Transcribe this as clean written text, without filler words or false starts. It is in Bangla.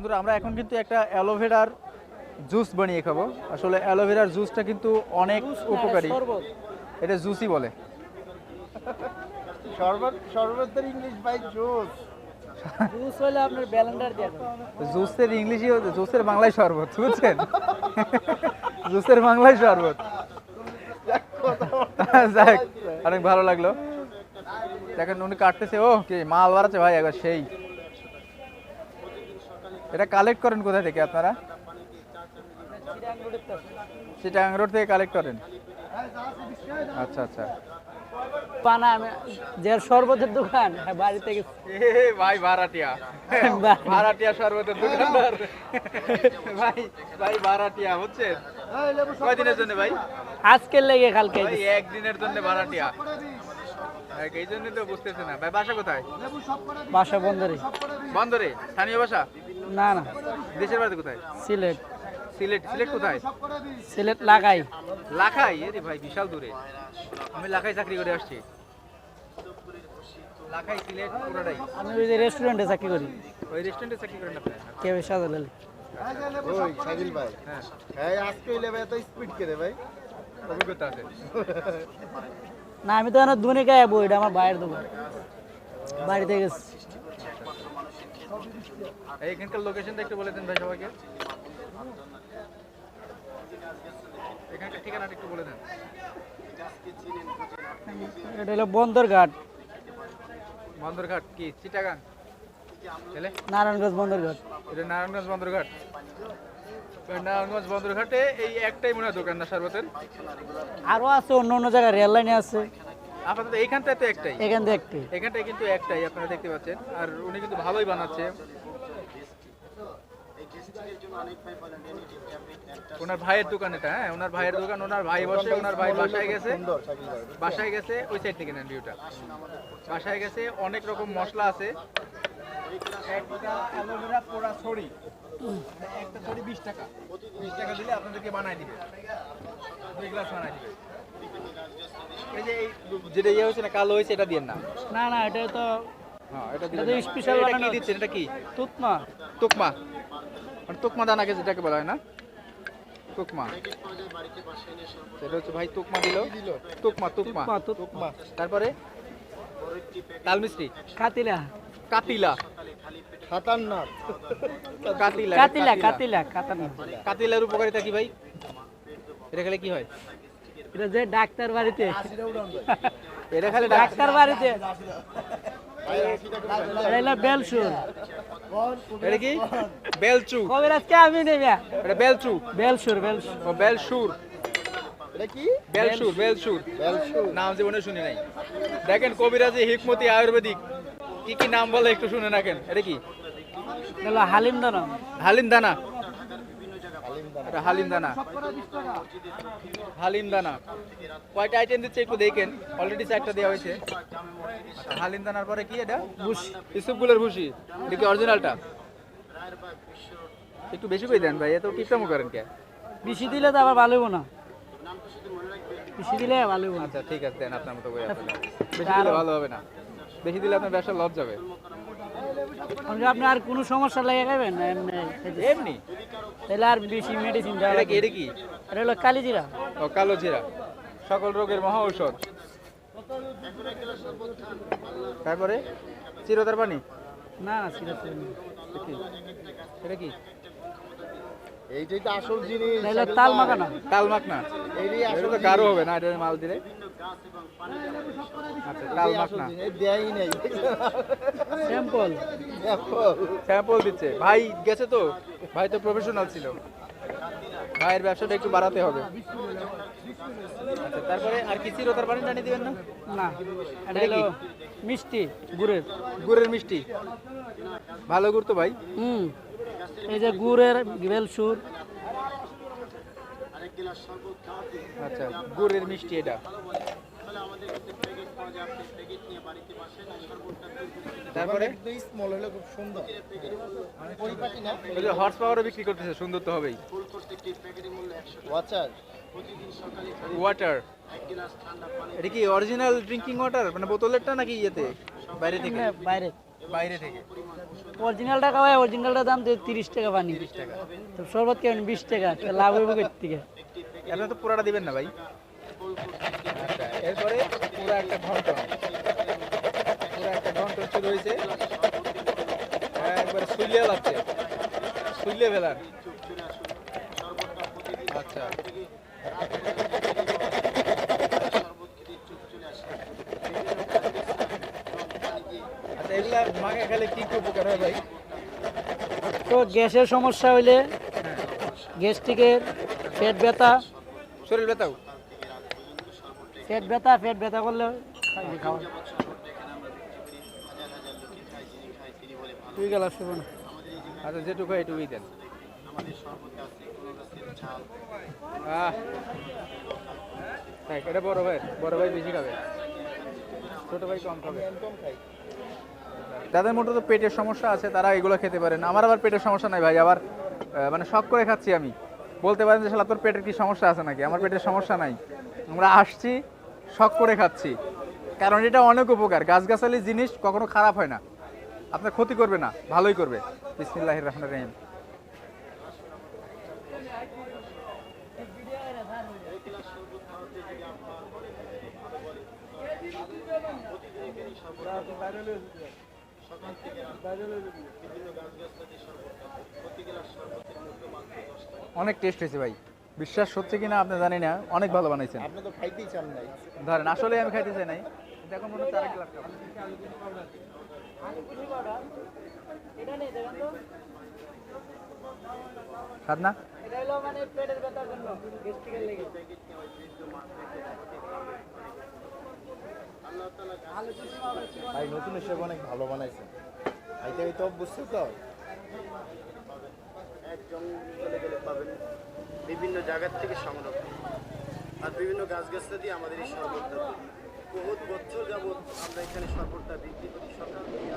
বন্ধুরা আমরা এখন কিন্তু একটা অ্যালোভেরার জুস বানিয়ে খাবো। আসলে অ্যালোভেরার জুসটা কিন্তু অনেক উপকারী। এটা জুসই বলে। শরবতের ইংলিশ ভাই জুস। জুস হলে আপনার ব্যালেন্ডার দিয়ে দেন। জুসের ইংলিশই জুসের বাংলায় শরবত, বুঝছেন? জুসের বাংলায় শরবত। যাক, অনেক ভালো লাগলো। দেখেন উনি কাটতেছে, ও কি মাল বাড়াচ্ছে ভাই একবার সেই। এটা কালেক্ট করেন কোথা থেকে আপনারা? চিটাগাং রোড থেকে কালেক্ট করেন? আচ্ছা আচ্ছা। পানা আমি যে শরবতের দোকান বাড়ি থেকে ভাই ভাড়াটিয়া, ভাড়াটিয়া শরবতের দোকানদার ভাই, ভাই ভাড়াটিয়া বুঝছেন? কয়দিনের জন্য ভাই? আজকের লেগে কালকে ভাই একদিনের জন্য ভাড়াটিয়া, এই জন্য তো বুঝতেছে না। ভাই বাসা কোথায়? বাসা বন্দরে। বন্দরে? স্থানীয় বাসা? না না, দেশের বাড়ি কোথায়? সিলেট। সিলেট? সিলেট কোথায়? সিলেট লাগাই। লাখাই? আরে ভাই বিশাল দূরে। আমি লাখাই চাকরি করে আসছি। লাখাই সিলেট পুরোটাই? আমি ওই যে রেস্টুরেন্টে চাকরি করি। ওই রেস্টুরেন্টে চাকরি করেন আপনি? কে সাজাল আলী। ওই শাকিল ভাই, হ্যাঁ হ্যাঁ আজকে হইলে ভাই এত স্পিড কে রে ভাই? অভিজ্ঞতা আছে? না আমি তো এখন দুনি গায়ে বই, এটা আমার ভাইয়ের দোকান, বাড়িতে গেছি। এখানকার লোকেশনটা একটু বলে দেন ভাই সবাইকে। এখানকার ঠিকানাটা একটু বলে দেন। এটা হলো বন্দরঘাট। বন্দরঘাট কি চিটাগাং? নারায়ণগঞ্জ বন্দরঘাট। এটা নারায়ণগঞ্জ বন্দরঘাট। নারায়ণগঞ্জ বন্দরঘাটে এই একটাই মনে হয় দোকান না শরবতের? আরো আছে অন্য অন্য জায়গায়, রেল লাইনে আছে। আপাতত এইখানটায় তো একটাই। এখান থেকে একটি। এখানটায় কিন্তু একটাই আপনারা দেখতে পাচ্ছেন। আর উনি কিন্তু ভালোই বানাচ্ছে। ওনার ভাইয়ের দোকান এটা, হ্যাঁ ওনার ভাইয়ের দোকান। ওনার ভাই বসে, ওনার ভাই বাসায় গেছে, বাসায় গেছে ওই সাইড থেকে নেন ভিউটা। বাসায় গেছে, অনেক রকম মশলা আছে। একটা অ্যালোভেরা পোড়া ছড়ি, একটা ছড়ি 20 টাকা। 20 টাকা দিলে আপনাদেরকে বানাই দিবে, 2 গ্লাস বানাই দিবে। এই যে যেটা ইয়ে হয়েছে না, কালো হয়েছে, এটা দিয়ে না। না না, এটা তো হ্যাঁ এটা এটা তো দিবেন। স্পেশাল এটা বানানো কি দিচ্ছেন? এটা কি? তুতমা। তুকমা, মানে তুকমা দানাকে যেটাকে বলা হয় না, তুকমা। সেটা হচ্ছে ভাই তুকমা দিল, তুকমা তুকমা তুতমা। তারপরে তাল মিষ্টি, কাতিলা। কাতিলা, খাতারনাক। কাতিলা, কাতিলা কাতিলা কাতানা। কাতিলার উপকারিতা কি ভাই? এটা খেলে কি হয়? এটা যে ডাক্তার বাড়িতে, এটা খেলে ডাক্তার বাড়িতে এটা হলো বেলসুর। এটা কি? বেলচু? কবির আজকে আমি নেবে এটা বেলচু? বেলসুর। বেলসুর ও বেলসুর। এটা কি? বেলসুর, বেলসুর বেলসুর। নাম জীবনে শুনি নাই। দেখেন কবিরাজি হিকমতি আয়ুর্বেদিক কি কি নাম বলে একটু শুনে রাখেন। এটা কি? এটা হলো হালিম দানা। হালিম দানা? এটা হালিম দানা, হালিম দানা। কয়টা আইটেম দিচ্ছে একটু দেখেন, অলরেডি 4টা দেওয়া হয়েছে। আচ্ছা, হালিম দানার পরে কি? এটা ভুসি, ইসুপগুলোর ভুসি। এটা কি অরিজিনালটা? একটু বেশি করে দেন ভাই, এত কিপটামো করেন কে? বেশি দিলে তো আবার ভালো হইব না, বেশি দিলে ভালো হইব না। আচ্ছা ঠিক আছে, দেন আপনার মতো করে আপনার। বেশি দিলে ভালো হবে না, বেশি দিলে আপনার ব্যবসা লস যাবে। আপনি আর কোনো সমস্যা লেগে যাবেন না এমনি এমনি? তাহলে আর বেশি মেডিসিন দেওয়া এটা কি? লাগবে। এটা কি? এটা হলো কালিজিরা। ও কালো জিরা, সকল রোগের মহা ঔষধ। তারপরে চিরতার পানি? না না, সিরিয়াস এটা কি? এটা কি? এইটাই তো আসল জিনিস। এটা হলো তাল মাখানা। তাল মাখনা? এইটাই এটা আসল তো গাঢ় হবে না এটা মাল দিলে? আচ্ছা তাল মাখনা দেয়াই নাই। স্যাম্পল। স্যাম্পল দিচ্ছে ভাই। গেছে তো ভাই, তো প্রফেশনাল ছিল। ভাইয়ের ব্যবসাটা একটু বাড়াতে হবে। আচ্ছা তারপরে আর কি? চিরতার পানি জানিয়ে দিবেন না? না, এটা হলো মিষ্টি গুড়ের। গুড়ের মিষ্টি? ভালো গুড় তো ভাই। এই যে গুড়ের বেলসুর। আচ্ছা গুড়ের মিষ্টি এটা। তারপরে স্মল হলে খুব সুন্দর, পরিপাটি না। হর্স পাওয়ারও বিক্রি করতেছে, সুন্দর তো হবেই। Watcher, water? এটা কি অরিজিনাল ড্রিঙ্কিং ওয়াটার, মানে বোতলেরটা নাকি ইয়েতে বাইরে থেকে? বাইরে। বাইরে থেকে। অরিজিনালটা খাওয়াই, অরিজিনালটার দাম তো 30 টাকা পানি। 30 টাকা। তো শরবত কেমন 20 টাকা, তো লাভ হইব কোথা থেকে? আপনি তো পুরাটা দিবেন না ভাই। আচ্ছা, এরপরে পুরো একটা ঘন্টন, শুরু হয়েছে, একবার সুইলিয়া যাচ্ছে, সুইলিয়া বেলার। আচ্ছা, আচ্ছা, এগুলা মাখে খেলে কি কি উপকার হয় ভাই? তো গ্যাসের সমস্যা হইলে, গ্যাস্ট্রিকের, পেট ব্যথা, শরীর ব্যথাও? পেট ব্যথা করলে খাওয়া। তুই গেল শুভ না। আচ্ছা, যেটুকু এটুকুই দেন। দেখ, এটা বড় ভাই বেশি খাবে, ছোট ভাই কম খাবে। যাদের মোটে তো পেটের সমস্যা আছে তারা এগুলো খেতে পারেন। আমার আবার পেটের সমস্যা নাই ভাই, আবার মানে শখ করে খাচ্ছি আমি। বলতে পারেন যে শালা তোর পেটের কি সমস্যা আছে নাকি? আমার পেটের সমস্যা নাই, আমরা আসছি শখ করে খাচ্ছি, কারণ এটা অনেক উপকার। গাছগাছালি জিনিস কখনো খারাপ হয় না, আপনার ক্ষতি করবে না, ভালোই করবে। বিসমিল্লাহির রহমানির রহিম। অনেক টেস্ট হয়েছে ভাই, বিশ্বাস হচ্ছে কিনা আপনি জানি না, অনেক ভালো বানাইছেন। আপনি তো খাইতেই চান নাই। ধরেন আসলে আমি খাইতে চাই নাই, কিন্তু এখন মনে হচ্ছে আরেক গ্লাস খাবো। খাদ না? এটা হলো মানে পেটের ব্যথার জন্য, গ্যাস্ট্রিকের লেগে। ভাই নতুন এসে অনেক ভালো বানাইছেন, খাইতে খাইতে বুঝছো তো। একজন চলে গেলে পাবেন বিভিন্ন জায়গার থেকে সংগ্রহ করে। আর বিভিন্ন গাছগাছলা দিয়ে আমাদের এই শরবতটা তৈরি। বহুত বছর যাবত আমরা এখানে শরবতটা বিক্রি করি সকাল থেকে।